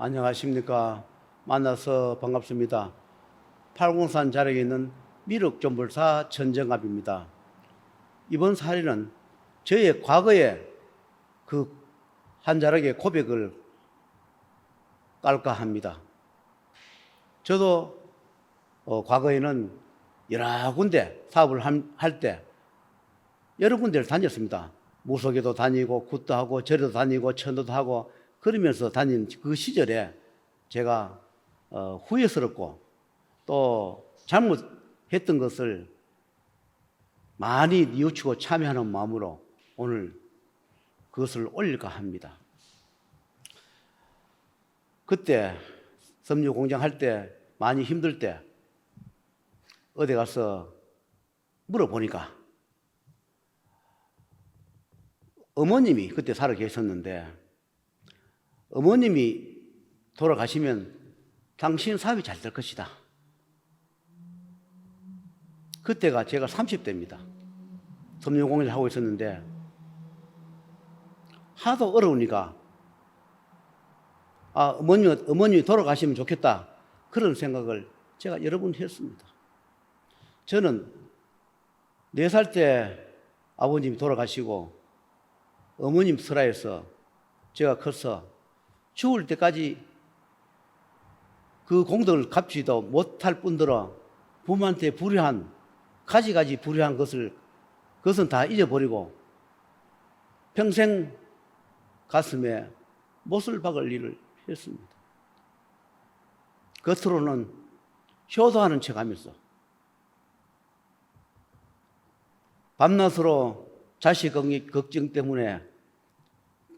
안녕하십니까. 만나서 반갑습니다. 팔공산 자락에 있는 미륵존불사 전정갑입니다. 이번 사례는 저의 과거의 그 한자락의 고백을 깔까 합니다. 저도 과거에는 여러 군데 사업을 할 때 여러 군데를 다녔습니다. 무속에도 다니고 굿도 하고 절에도 다니고 천도도 하고 그러면서 다닌 그 시절에 제가 후회스럽고 또 잘못했던 것을 많이 뉘우치고 참여하는 마음으로 오늘 그것을 올릴까 합니다. 그때 섬유 공장 할 때 많이 힘들 때 어디 가서 물어보니까 어머님이 그때 살아 계셨는데 어머님이 돌아가시면 당신 사업이 잘 될 것이다. 그때가 제가 30대입니다. 섬유공예를 하고 있었는데 하도 어려우니까 어머님이 돌아가시면 좋겠다. 그런 생각을 제가 여러 번 했습니다. 저는 4살 때 아버님이 돌아가시고 어머님 슬하에서 제가 커서 죽을 때까지 그 공덕을 갚지도 못할 뿐더러 부모한테 불효한 가지가지 불효한 그것은 다 잊어버리고 평생 가슴에 못을 박을 일을 했습니다. 겉으로는 효도하는 척하면서 밤낮으로 자식 걱정 때문에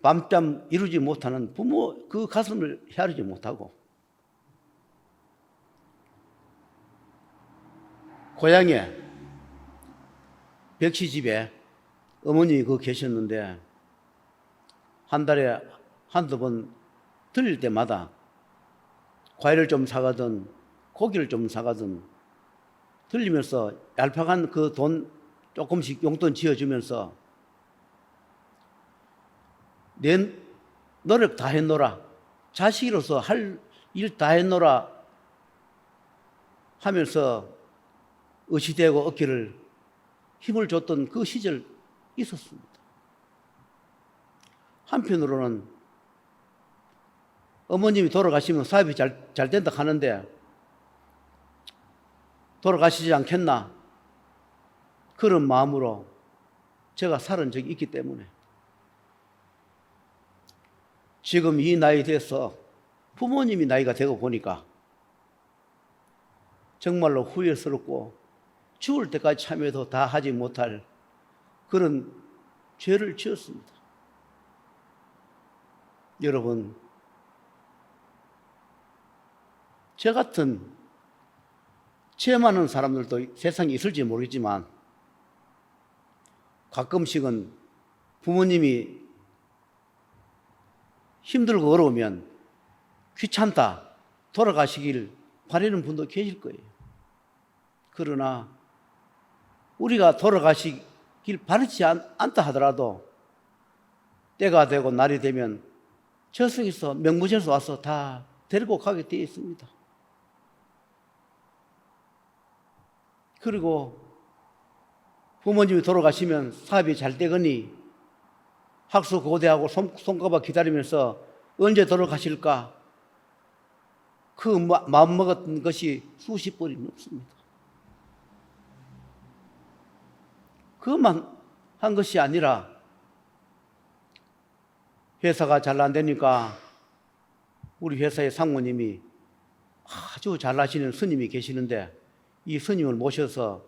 밤잠 이루지 못하는 부모 그 가슴을 헤아리지 못하고 고향에 벽시집에 어머님이 계셨는데 한 달에 한두 번 들릴 때마다 과일을 좀 사가든 고기를 좀 사가든 들리면서 얄팍한 그 돈 조금씩 용돈 지어주면서 내 노력 다 했노라, 자식으로서 할 일 다 했노라 하면서 의시되고 어깨를 힘을 줬던 그 시절 있었습니다. 한편으로는 어머님이 돌아가시면 사업이 잘 된다 하는데 돌아가시지 않겠나 그런 마음으로 제가 살은 적이 있기 때문에 지금 이 나이 돼서 부모님이 나이가 되고 보니까 정말로 후회스럽고 죽을 때까지 참여도 다 하지 못할 그런 죄를 지었습니다. 여러분, 저 같은 죄 많은 사람들도 세상에 있을지 모르겠지만 가끔씩은 부모님이 힘들고 어려우면 귀찮다 돌아가시길 바라는 분도 계실 거예요. 그러나 우리가 돌아가시길 바라지 않다 하더라도 때가 되고 날이 되면 저승에서 명부에서 와서 다 데리고 가게 되어 있습니다. 그리고 부모님이 돌아가시면 사업이 잘 되거니 학수 고대하고 손꼽아 기다리면서 언제 돌아가실까 그 마음먹었던 것이 수십 번이 넘습니다. 그것만 한 것이 아니라 회사가 잘 안 되니까 우리 회사의 상무님이 아주 잘나시는 스님이 계시는데 이 스님을 모셔서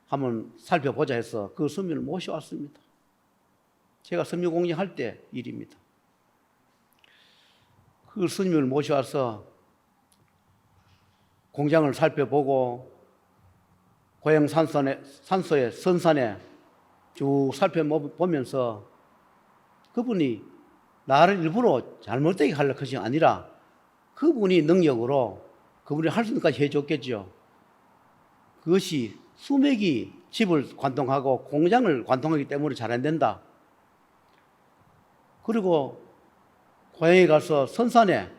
한번 살펴보자 해서 그 스님을 모셔왔습니다. 제가 섬유공예 할 때 일입니다. 그 스님을 모셔와서 공장을 살펴보고 고향 산소의 선산에 쭉 살펴보면서 그분이 나를 일부러 잘못되게 하려는 것이 아니라 그분이 능력으로 그분이 할 수 있는 것까지 해줬겠죠. 그것이 수맥이 집을 관통하고 공장을 관통하기 때문에 잘 안 된다. 그리고 고향에 가서 선산에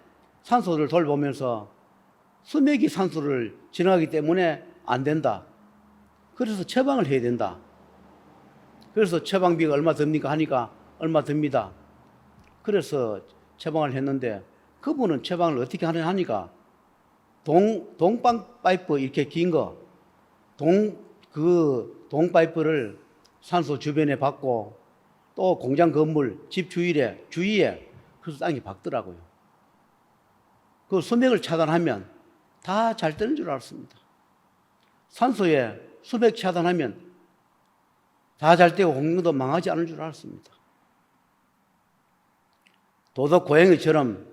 산소를 돌보면서 수맥이 산소를 지나가기 때문에 안 된다. 그래서 처방을 해야 된다. 그래서 처방비가 얼마 듭니까 하니까 얼마 듭니다. 그래서 처방을 했는데 그분은 처방을 어떻게 하니까 동방 파이프 이렇게 긴 거, 동 파이프를 산소 주변에 받고 또 공장 건물 집 주위에 그래서 땅이 박더라고요. 그 수맥을 차단하면 다 잘 되는 줄 알았습니다. 산소에 수맥 차단하면 다 잘 되고 공장도 망하지 않을 줄 알았습니다. 도덕 고양이처럼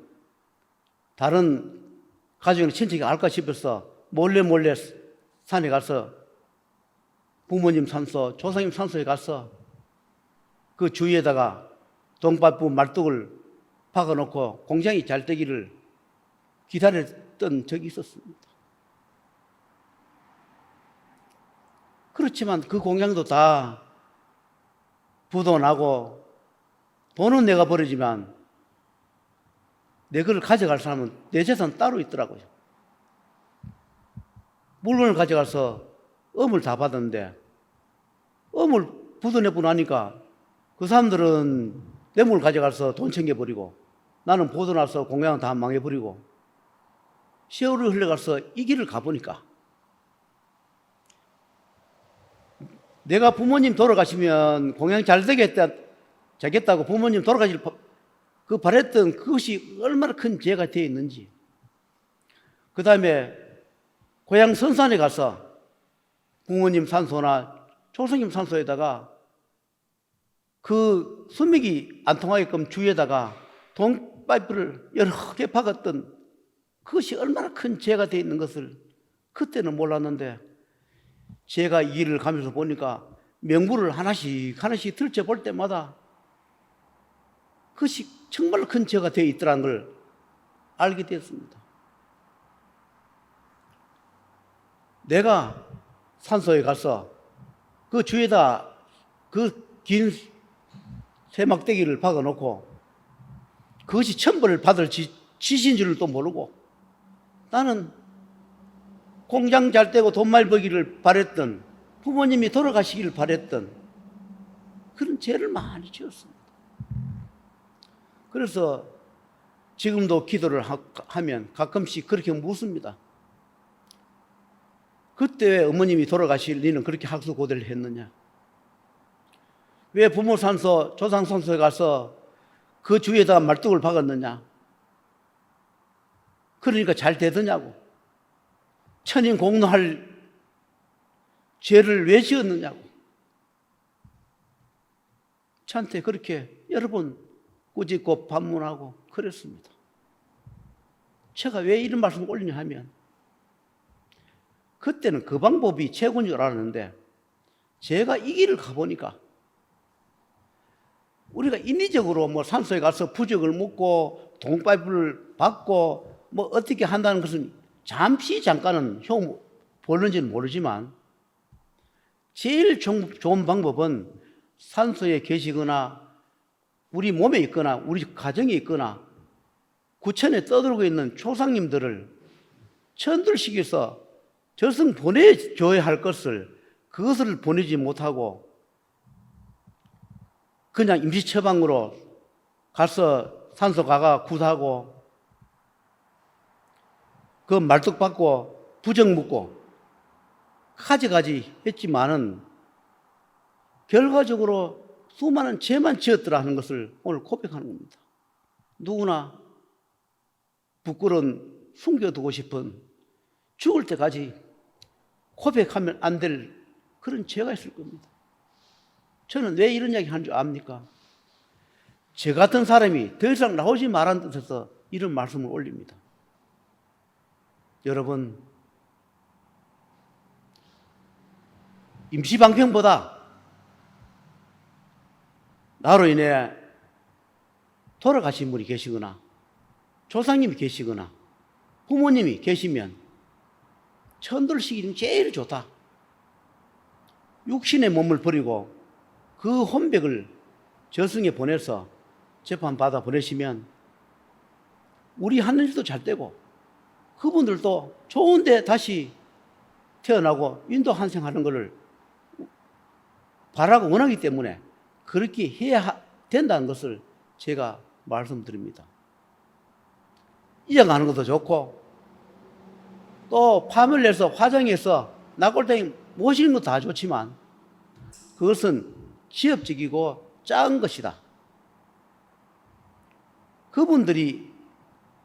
다른 가족이나 친척이 알까 싶어서 몰래 산에 가서 부모님 산소, 조상님 산소에 가서 그 주위에다가 동파이프 말뚝을 박아놓고 공장이 잘 되기를 기다렸던 적이 있었습니다. 그렇지만 그 공장도 다 부도 나고 돈은 내가 버리지만 내 그걸 가져갈 사람은 내 재산 따로 있더라고요. 물건을 가져가서 엄을 다 받았는데 엄을 부도내고 나니까 그 사람들은 내 물 가져가서 돈 챙겨버리고 나는 보도 나서 공장은 다 망해버리고 세월이 흘러가서 이 길을 가보니까 내가 부모님 돌아가시면 공양 잘 되겠다고 부모님 돌아가실 그 바랬던 그것이 얼마나 큰 죄가 되어 있는지. 그 다음에 고향 선산에 가서 부모님 산소나 조상님 산소에다가 그 수맥이 안 통하게끔 주위에다가 동파이프를 여러 개 박았던 그것이 얼마나 큰 죄가 되어 있는 것을 그때는 몰랐는데 제가 이 일을 가면서 보니까 명부를 하나씩 들춰볼 때마다 그것이 정말 큰 죄가 되어 있더라는 걸 알게 되었습니다. 내가 산소에 가서 그 주위에다 그 긴 세막대기를 박아놓고 그것이 천벌을 받을 짓인 줄도 모르고 나는 공장 잘 되고 돈 많이 벌기를 바랬던 부모님이 돌아가시기를 바랬던 그런 죄를 많이 지었습니다. 그래서 지금도 기도를 하면 가끔씩 그렇게 묻습니다. 그때 왜 어머님이 돌아가실 니는 그렇게 학수고대를 했느냐? 왜 부모 산소, 조상 산소에 가서 그 주위에다가 말뚝을 박았느냐? 그러니까 잘 되더냐고. 천인 공노할 죄를 왜 지었느냐고. 저한테 그렇게 여러 번 꾸짖고 반문하고 그랬습니다. 제가 왜 이런 말씀을 올리냐 하면 그때는 그 방법이 최고인 줄 알았는데 제가 이 길을 가보니까 우리가 인위적으로 뭐 산소에 가서 부적을 묻고 동파이프를 받고 뭐 어떻게 한다는 것은 잠시 잠깐은 보는지는 모르지만 제일 좋은 방법은 산소에 계시거나 우리 몸에 있거나 우리 가정에 있거나 구천에 떠들고 있는 조상님들을 천들시켜서 저승 보내줘야 할 것을 그것을 보내지 못하고 그냥 임시처방으로 가서 산소 가가 굿하고 그 말뚝 받고 부적 묻고 가지가지 했지만은 결과적으로 수많은 죄만 지었더라 하는 것을 오늘 고백하는 겁니다. 누구나 부끄러운 숨겨두고 싶은 죽을 때까지 고백하면 안 될 그런 죄가 있을 겁니다. 저는 왜 이런 이야기 하는 줄 압니까? 저 같은 사람이 더 이상 나오지 말라는 뜻에서 이런 말씀을 올립니다. 여러분, 임시방편보다 나로 인해 돌아가신 분이 계시거나 조상님이 계시거나 부모님이 계시면 천들시기는 제일 좋다. 육신의 몸을 버리고 그 혼백을 저승에 보내서 재판받아 보내시면 우리 하는 일도 잘 되고 그분들도 좋은데 다시 태어나고 인도 환생하는 것을 바라고 원하기 때문에 그렇게 해야 된다는 것을 제가 말씀드립니다. 이어가는 것도 좋고 또 파멸 내서 화정해서 낙골당에 모시는 것도 다 좋지만 그것은 기업적이고 작은 것이다. 그분들이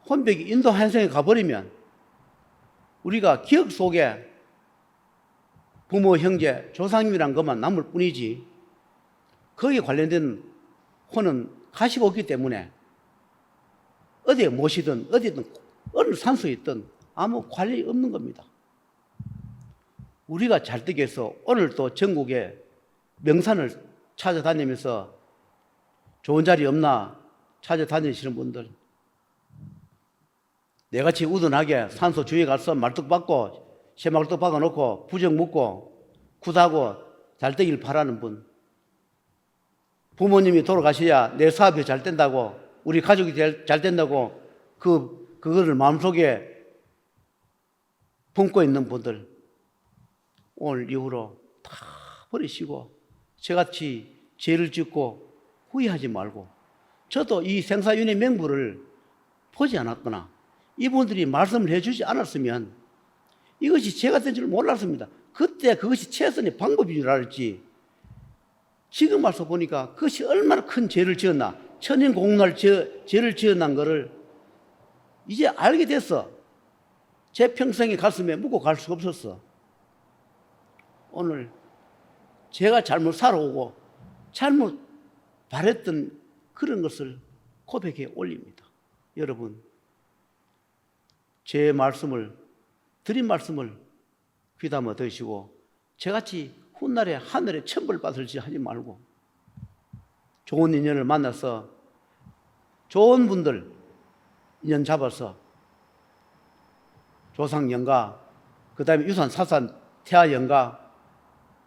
혼백이 인도 환생에 가버리면 우리가 기억 속에 부모, 형제, 조상님이란 것만 남을 뿐이지 거기에 관련된 혼은 가시가 없기 때문에 어디에 모시든 어디든 어느 산소에 있든 아무 관련이 없는 겁니다. 우리가 잘 되기 위해서 오늘 또 전국에 명산을 찾아다니면서 좋은 자리 없나 찾아다니시는 분들, 내같이 우둔하게 산소 주위에 가서 말뚝 박고 새말뚝 박아놓고 부적 묻고 굿하고 잘 되길 바라는 분, 부모님이 돌아가셔야 내 사업이 잘 된다고 우리 가족이 잘 된다고 그거를 마음속에 품고 있는 분들 오늘 이후로 다 버리시고 저같이 죄를 짓고 후회하지 말고, 저도 이 생사윤회 명부를 보지 않았거나 이분들이 말씀을 해주지 않았으면 이것이 죄가 된 줄 몰랐습니다. 그때 그것이 최선의 방법인 줄 알았지, 지금 와서 보니까 그것이 얼마나 큰 죄를 지었나, 천인공날 죄를 지었난 거를 이제 알게 됐어. 제 평생에 가슴에 묻고 갈 수가 없었어. 오늘 제가 잘못 살아오고 잘못 바랬던 그런 것을 고백해 올립니다. 여러분, 제 말씀을, 드린 말씀을 귀담아 들으시고 저같이 훗날에 하늘에 천벌 받을지 하지 말고 좋은 인연을 만나서 좋은 분들 인연 잡아서 조상 영가, 그 다음에 유산 사산 태아 영가,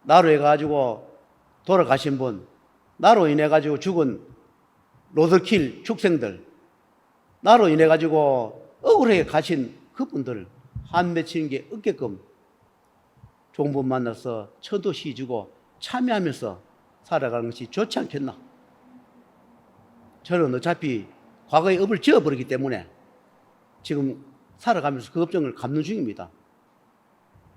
나로 해가지고 돌아가신 분, 나로 인해가지고 죽은 로드킬 축생들, 나로 인해가지고 억울하게 가신 그분들 한 맺히는 게 없게끔 좋은 분 만나서 천도 시주고 참여하면서 살아가는 것이 좋지 않겠나. 저는 어차피 과거에 업을 지어버리기 때문에 지금 살아가면서 그 업종을 갚는 중입니다.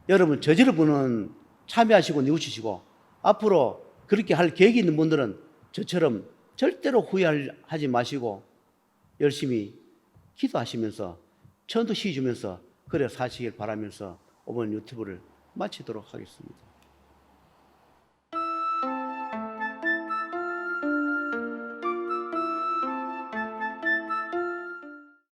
여러분, 저지를 분은 참여하시고 뉘우치시고 앞으로 그렇게 할 계획이 있는 분들은 저처럼 절대로 후회하지 마시고 열심히 기도하시면서 천도 시주면서 그래 사시길 바라면서 이번 유튜브를 마치도록 하겠습니다.